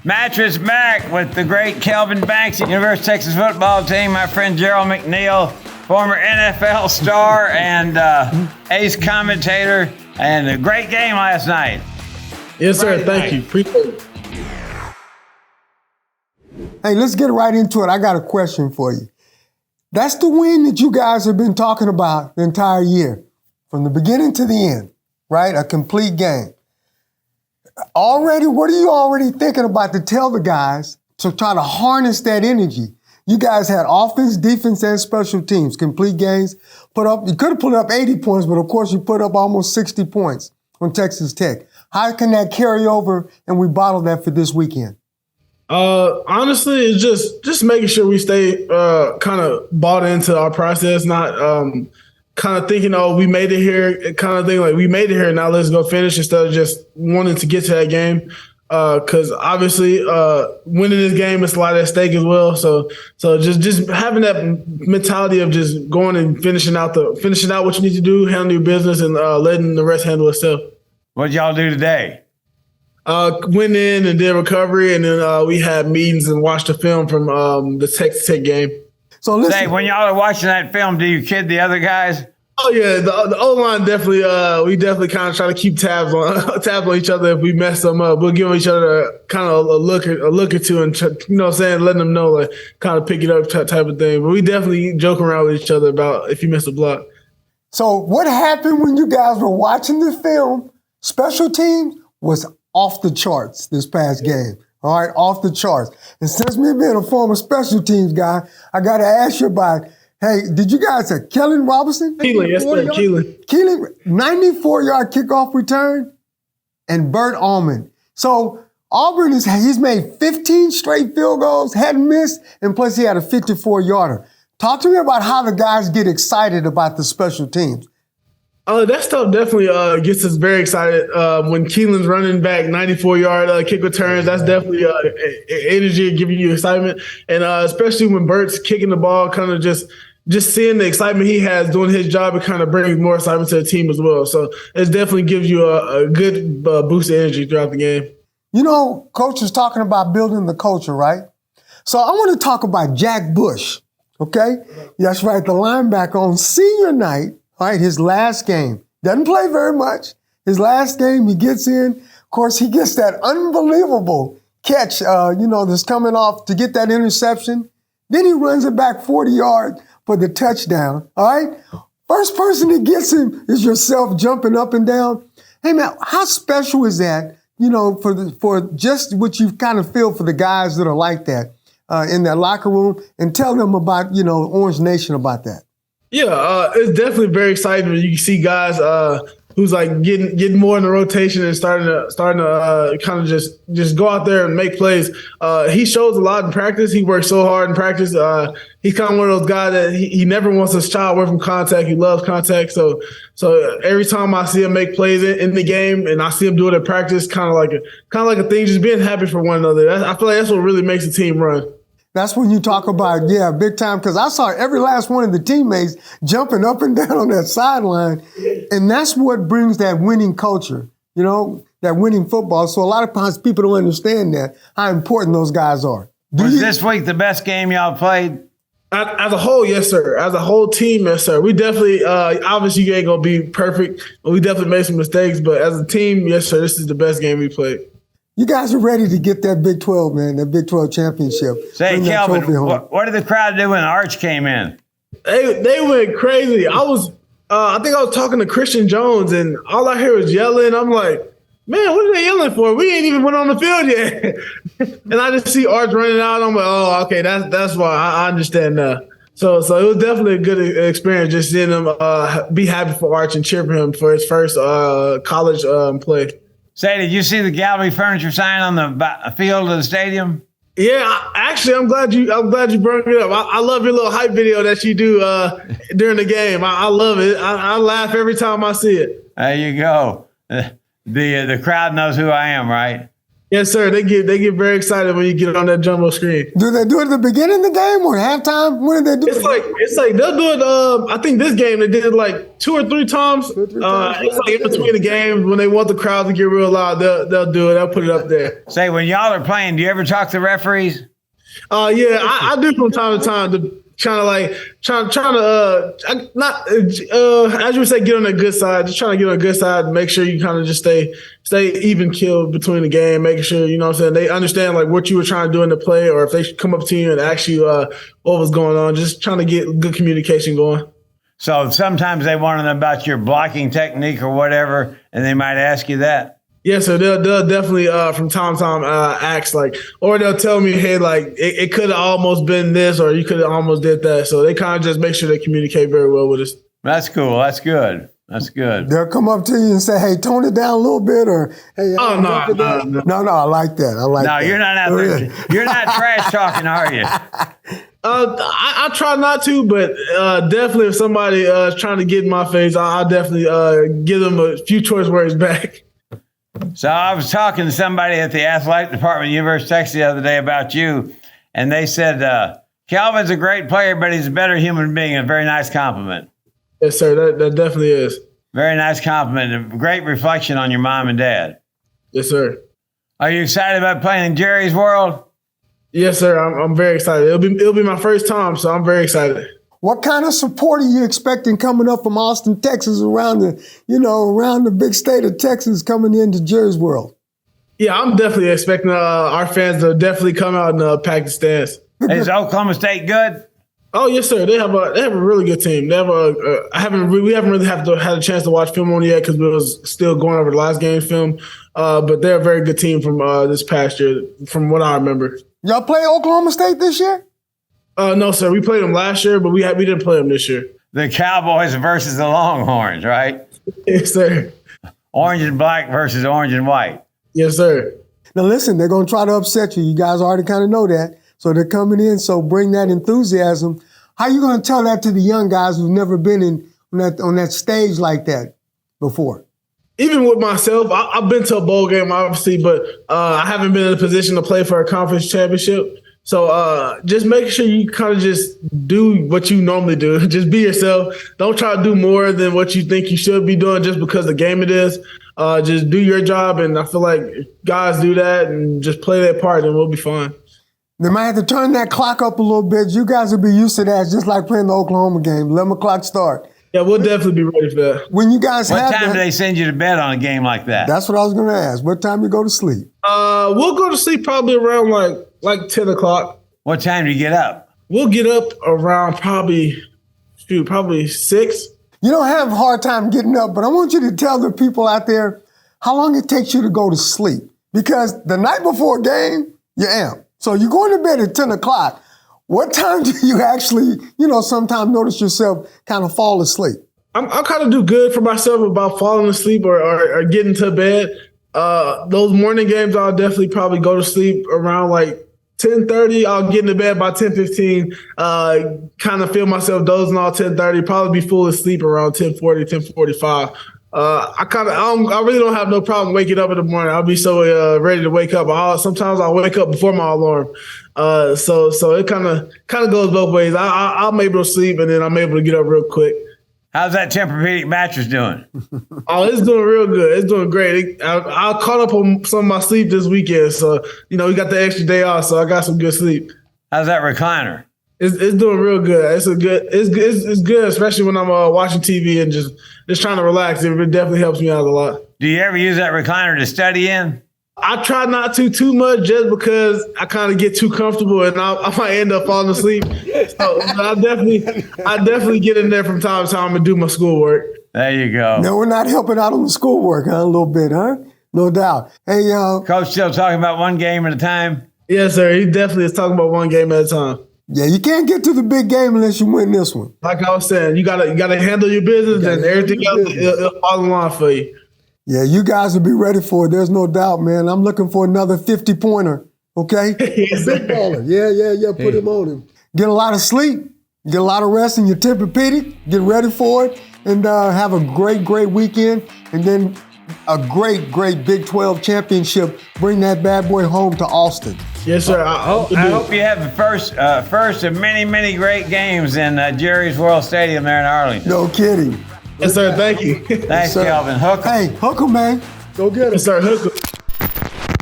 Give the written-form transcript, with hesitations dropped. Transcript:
Mattress Mack with the great Kelvin Banks at University of Texas football team. My friend Gerald McNeil, former NFL star and ace commentator, and a great game last night. Yes, sir. Thank you. Appreciate it. Hey, let's get right into it. I got a question for you. That's the win that you guys have been talking about the entire year, from the beginning to the end, right? A complete game. Already, what are you already thinking about to tell the guys to try to harness that energy? You guys had offense, defense, and special teams, complete games. You could have put up 80 points, but of course you put up almost 60 points on Texas Tech. How can that carry over and we bottle that for this weekend? Honestly, it's just making sure we stay kind of bought into our process, not kind of thinking, oh, we made it here, kind of thing like we made it here, now let's go finish, instead of just wanting to get to that game. Because obviously, winning this game is a lot at stake as well. So just having that mentality of just going and finishing out what you need to do, handle your business, and letting the rest handle itself. What did y'all do today? Went in and did recovery, and then we had meetings and watched the film from the Texas Tech game. So listen, Say, when y'all are watching that film, do you kid the other guys? Oh yeah, the O-line definitely. We definitely kind of try to keep tabs on each other. If we mess them up, we'll give each other kind of a look or two, and letting them know, like, kind of pick it up type of thing. But we definitely joke around with each other about if you miss a block. So what happened when you guys were watching the film? Special teams was off the charts this past game. All right, off the charts. And since me being a former special teams guy, I got to ask you about, hey, did you guys say Kellen Robinson? Keelan, yes, sir, Keelan. Keelan, 94-yard kickoff return, and Bert Allman. So Auburn, he's made 15 straight field goals, hadn't missed, and plus he had a 54-yarder. Talk to me about how the guys get excited about the special teams. That stuff definitely gets us very excited. When Keelan's running back 94-yard kick returns, that's definitely energy giving you excitement. And especially when Bert's kicking the ball, kind of just seeing the excitement he has doing his job, it kind of brings more excitement to the team as well. So it definitely gives you a good boost of energy throughout the game. You know, Coach was talking about building the culture, right? So I want to talk about Jack Bush, okay? That's right, the linebacker on senior night. All right, his last game. Doesn't play very much. His last game, he gets in. Of course, he gets that unbelievable catch, that's coming off to get that interception. Then he runs it back 40 yards for the touchdown. All right? First person that gets him is yourself jumping up and down. Hey, man, how special is that, for just what you kind of feel for the guys that are like that in that locker room, and tell them about, Orange Nation about that. Yeah, it's definitely very exciting when you see guys who's like getting more in the rotation and starting to kind of just go out there and make plays. He shows a lot in practice. He works so hard in practice. He's kind of one of those guys that he never wants to shy away from contact. He loves contact. So every time I see him make plays in the game and I see him do it in practice, kind of like a thing, just being happy for one another. I feel like that's what really makes the team run. That's when you talk about, big time, because I saw every last one of the teammates jumping up and down on that sideline, and that's what brings that winning culture, that winning football. So a lot of times people don't understand that, how important those guys are. Was this week the best game y'all played? As a whole, yes, sir. As a whole team, yes, sir. We definitely, obviously you ain't going to be perfect. We definitely made some mistakes, but as a team, yes, sir, this is the best game we played. You guys are ready to get that Big 12, man, that Big 12 championship. Say, Kelvin, what did the crowd do when Arch came in? They went crazy. I think I was talking to Christian Jones, and all I hear was yelling. I'm like, man, what are they yelling for? We ain't even went on the field yet. And I just see Arch running out. I'm like, oh, okay, that's why. I understand now. So it was definitely a good experience just seeing them be happy for Arch and cheer for him for his first college play. Say, did you see the gallery furniture sign on the field of the stadium? Yeah, actually, I'm glad you brought it up. I love your little hype video that you do during the game. I love it. I laugh every time I see it. There you go. The crowd knows who I am, right? Yes, sir. They get very excited when you get on that jumbo screen. Do they do it at the beginning of the game or halftime? When do they do it? It's like they'll do it. I think this game they did it like 2 or 3 times. It's like in between the games when they want the crowd to get real loud. They'll do it. They'll put it up there. Say, when y'all are playing, do you ever talk to the referees? Yeah, I do from time to time to trying to not as you would say, get on the good side. Just trying to get on the good side and make sure you kind of just stay even killed between the game, making sure, you know what I'm saying, they understand like what you were trying to do in the play, or if they come up to you and ask you what was going on, just trying to get good communication going. So sometimes they want to know about your blocking technique or whatever, and they might ask you that. Yeah, so they'll definitely from time to time ask like, or they'll tell me, hey, like it could have almost been this, or you could have almost did that. So they kind of just make sure they communicate very well with us. That's cool. That's good. That's good. They'll come up to you and say, "Hey, tone it down a little bit," or "Hey, no, I like that. I like that." No, you're not out there. You're not trash talking, are you? I try not to, but definitely if somebody is trying to get in my face, I'll definitely give them a few choice words back. So I was talking to somebody at the athletic department at University of Texas the other day about you, and they said, Kelvin's a great player, but he's a better human being. A very nice compliment. Yes, sir. That definitely is. Very nice compliment. A great reflection on your mom and dad. Yes, sir. Are you excited about playing in Jerry's World? Yes, sir. I'm very excited. It'll be my first time, so I'm very excited. What kind of support are you expecting coming up from Austin, Texas, around the big state of Texas, coming into Jerry's World? Yeah, I'm definitely expecting our fans to definitely come out and pack the stands. Is Oklahoma State good? Oh yes, sir. They have a really good team. They have we haven't really had a chance to watch film on yet because we was still going over the last game's film. But they're a very good team from this past year, from what I remember. Y'all play Oklahoma State this year? No, sir. We played them last year, but we didn't play them this year. The Cowboys versus the Longhorns, right? Yes, sir. Orange and black versus orange and white. Yes, sir. Now listen, they're going to try to upset you. You guys already kind of know that. So they're coming in, so bring that enthusiasm. How are you going to tell that to the young guys who've never been on that stage like that before? Even with myself, I've been to a bowl game, obviously, but I haven't been in a position to play for a conference championship. So just make sure you kind of just do what you normally do. Just be yourself. Don't try to do more than what you think you should be doing just because the game it is. Just do your job, and I feel like if guys do that and just play their part, then we'll be fine. They might have to turn that clock up a little bit. You guys will be used to that, just like playing the Oklahoma game. 11 o'clock start. Yeah, we'll definitely be ready for that. When you guys What time do they send you to bed on a game like that? That's what I was going to ask. What time you go to sleep? We'll go to sleep probably around like 10 o'clock. What time do you get up? We'll get up around probably 6. You don't have a hard time getting up, but I want you to tell the people out there how long it takes you to go to sleep. Because the night before a game, you amp. So you're going to bed at 10 o'clock. What time do you actually, sometimes notice yourself kind of fall asleep? I kind of do good for myself about falling asleep or getting to bed. Those morning games, I'll definitely probably go to sleep around like 10:30. I'll get into bed by 10:15. Kind of feel myself dozing off 10:30. Probably be full asleep around 10:40, 10:45. I really don't have no problem waking up in the morning. I'll be so ready to wake up. Sometimes I'll wake up before my alarm. So it kind of goes both ways. I'm able to sleep and then I'm able to get up real quick. How's that Tempur-Pedic mattress doing? Oh, it's doing real good. It's doing great. I caught up on some of my sleep this weekend. So, we got the extra day off, so I got some good sleep. How's that recliner? It's doing real good. It's good, especially when I'm watching TV and just trying to relax. It definitely helps me out a lot. Do you ever use that recliner to study in? I try not to too much just because I kind of get too comfortable and I might end up falling asleep. So I definitely get in there from time to time and do my schoolwork. There you go. No, we're not helping out on the schoolwork, huh? A little bit, huh? No doubt. Hey, Coach still talking about one game at a time? Yes, sir. He definitely is talking about one game at a time. Yeah, you can't get to the big game unless you win this one. Like I was saying, you gotta handle your business and everything else will fall in line for you. Yeah, you guys will be ready for it. There's no doubt, man. I'm looking for another 50-pointer, okay? Yes, big baller. Yeah. Put him on him. Get a lot of sleep. Get a lot of rest in your Tempur-Pedic. Get ready for it. And have a great weekend. And then a great Big 12 championship. Bring that bad boy home to Austin. Yes, sir. I hope you have the first of many great games in Jerry's World Stadium there in Arlington. No kidding. Yes, sir. Thank you. Thanks, Kelvin. Hook 'em. Hey, hook 'em, man. Go get 'em. Yes, sir. Hook 'em.